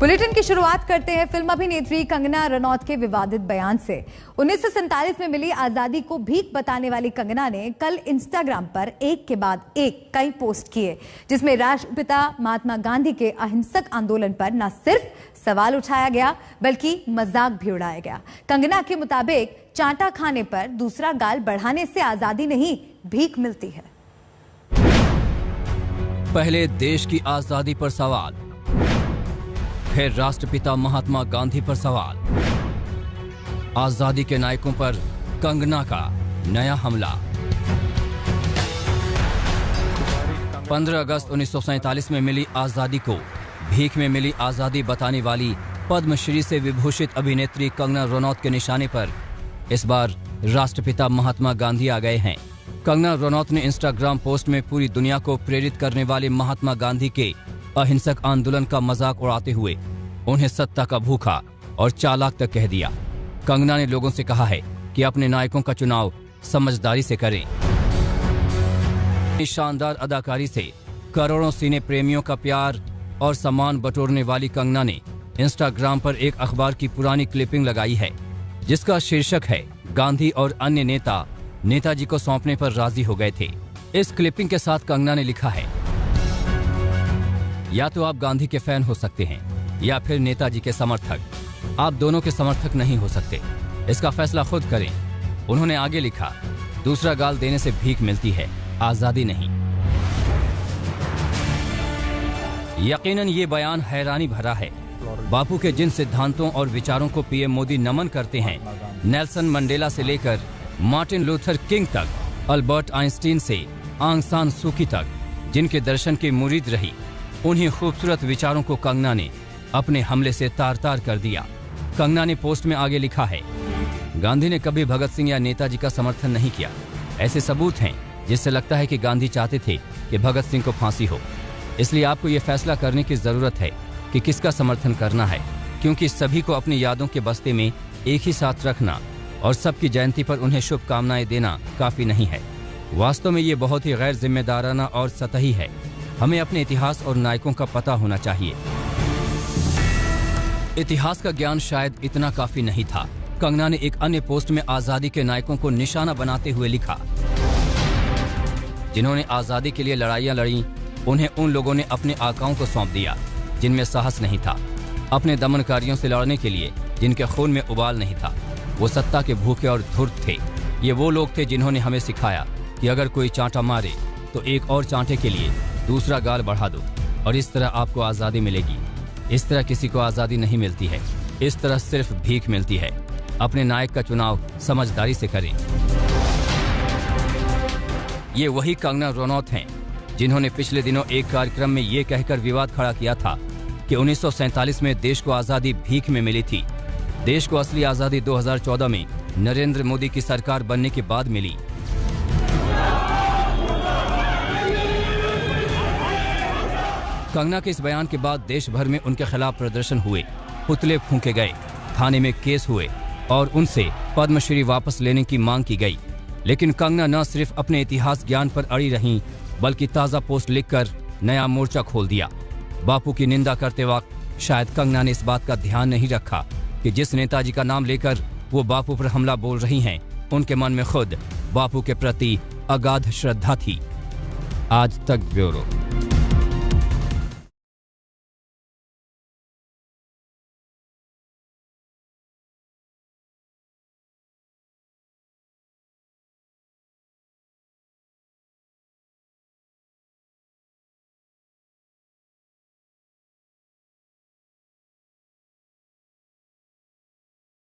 Bulletin की शुरुआत करते हैं फिल्म अभिनेत्री कंगना रनौत के विवादित बयान से। 1947 में मिली आजादी को भीख बताने वाली कंगना ने कल इंस्टाग्राम पर एक के बाद एक कई पोस्ट किए, जिसमें राष्ट्रपिता महात्मा गांधी के अहिंसक आंदोलन पर न सिर्फ सवाल उठाया गया बल्कि मजाक भी उड़ाया गया। कंगना के मुताबिक चांटा खाने पर दूसरा गाल बढ़ाने से आजादी नहीं, भीख मिलती है। पहले देश की आजादी पर सवाल, फिर राष्ट्रपिता महात्मा गांधी पर सवाल। आजादी के नायकों पर कंगना का नया हमला। 15 अगस्त 1947 में मिली आजादी को भीख में मिली आजादी बताने वाली पद्मश्री से विभूषित अभिनेत्री कंगना रनौत के निशाने पर इस बार राष्ट्रपिता महात्मा गांधी आ गए हैं। कंगना रनौत ने इंस्टाग्राम पोस्ट में पूरी दुनिया को प्रेरित करने वाले महात्मा गांधी के अहिंसक आंदोलन का मजाक उड़ाते हुए उन्हें सत्ता का भूखा और चालाक तक कह दिया। कंगना ने लोगों से कहा है कि अपने नायकों का चुनाव समझदारी से करें। शानदार अदाकारी से करोड़ों सिने प्रेमियों का प्यार और सम्मान बटोरने वाली कंगना ने इंस्टाग्राम पर एक अखबार की पुरानी क्लिपिंग लगाई है, जिसका शीर्षक है गांधी और अन्य नेता नेताजी को सौंपने पर राजी हो गए थे। इस क्लिपिंग के साथ कंगना ने लिखा है, या तो आप गांधी के फैन हो सकते हैं या फिर नेताजी के समर्थक। आप दोनों के समर्थक नहीं हो सकते, इसका फैसला खुद करें। उन्होंने आगे लिखा, दूसरा गाल देने से भीख मिलती है, आजादी नहीं। यकीनन ये बयान हैरानी भरा है। बापू के जिन सिद्धांतों और विचारों को पीएम मोदी नमन करते हैं, नेल्सन मंडेला से लेकर मार्टिन लूथर किंग तक, अल्बर्ट आइंस्टीन से आंग सान सूकी तक, जिनके दर्शन की मुरीद रही, उन्हीं खूबसूरत विचारों को कंगना ने अपने हमले से तार तार कर दिया। कंगना ने पोस्ट में आगे लिखा है, गांधी ने कभी भगत सिंह या नेताजी का समर्थन नहीं किया। ऐसे सबूत हैं जिससे लगता है कि गांधी चाहते थे कि भगत सिंह को फांसी हो। इसलिए आपको ये फैसला करने की जरूरत है कि किसका समर्थन करना है, क्योंकि सभी को अपनी यादों के बस्ते में एक ही साथ रखना और सबकी जयंती पर उन्हें शुभकामनाएं देना काफी नहीं है। वास्तव में ये बहुत ही गैर जिम्मेदाराना और सतही है। हमें अपने इतिहास और नायकों का पता होना चाहिए। इतिहास का ज्ञान शायद इतना काफी नहीं था। कंगना ने एक अन्य पोस्ट में आजादी के नायकों को निशाना बनाते हुए लिखा, जिन्होंने आजादी के लिए लड़ाइयां लड़ी, उन्हें उन लोगों ने अपने आकाओं को सौंप दिया जिनमें साहस नहीं था, अपने दमनकारियों से लड़ने के लिए जिनके खून में उबाल नहीं था। वो सत्ता के भूखे और धूर्त थे। ये वो लोग थे जिन्होंने हमें सिखाया कि अगर कोई चांटा मारे तो एक और चांटे के लिए दूसरा गाल बढ़ा दो और इस तरह आपको आज़ादी मिलेगी। इस तरह किसी को आज़ादी नहीं मिलती है, इस तरह सिर्फ भीख मिलती है। अपने नायक का चुनाव समझदारी से करें। ये वही कंगना रनौत हैं जिन्होंने पिछले दिनों एक कार्यक्रम में ये कहकर विवाद खड़ा किया था कि 1947 में देश को आज़ादी भीख में मिली थी। देश को असली आज़ादी 2014 में नरेंद्र मोदी की सरकार बनने के बाद मिली। कंगना के इस बयान के बाद देश भर में उनके खिलाफ प्रदर्शन हुए, पुतले फूंके गए, थाने में केस हुए और उनसे पद्मश्री वापस लेने की मांग की गई। लेकिन कंगना न सिर्फ अपने इतिहास ज्ञान पर अड़ी रहीं, बल्कि ताज़ा पोस्ट लिखकर नया मोर्चा खोल दिया। बापू की निंदा करते वक्त शायद कंगना ने इस बात का ध्यान नहीं रखा कि जिस नेताजी का नाम लेकर वो बापू पर हमला बोल रही हैं, उनके मन में खुद बापू के प्रति अगाध श्रद्धा थी। आज तक ब्यूरो।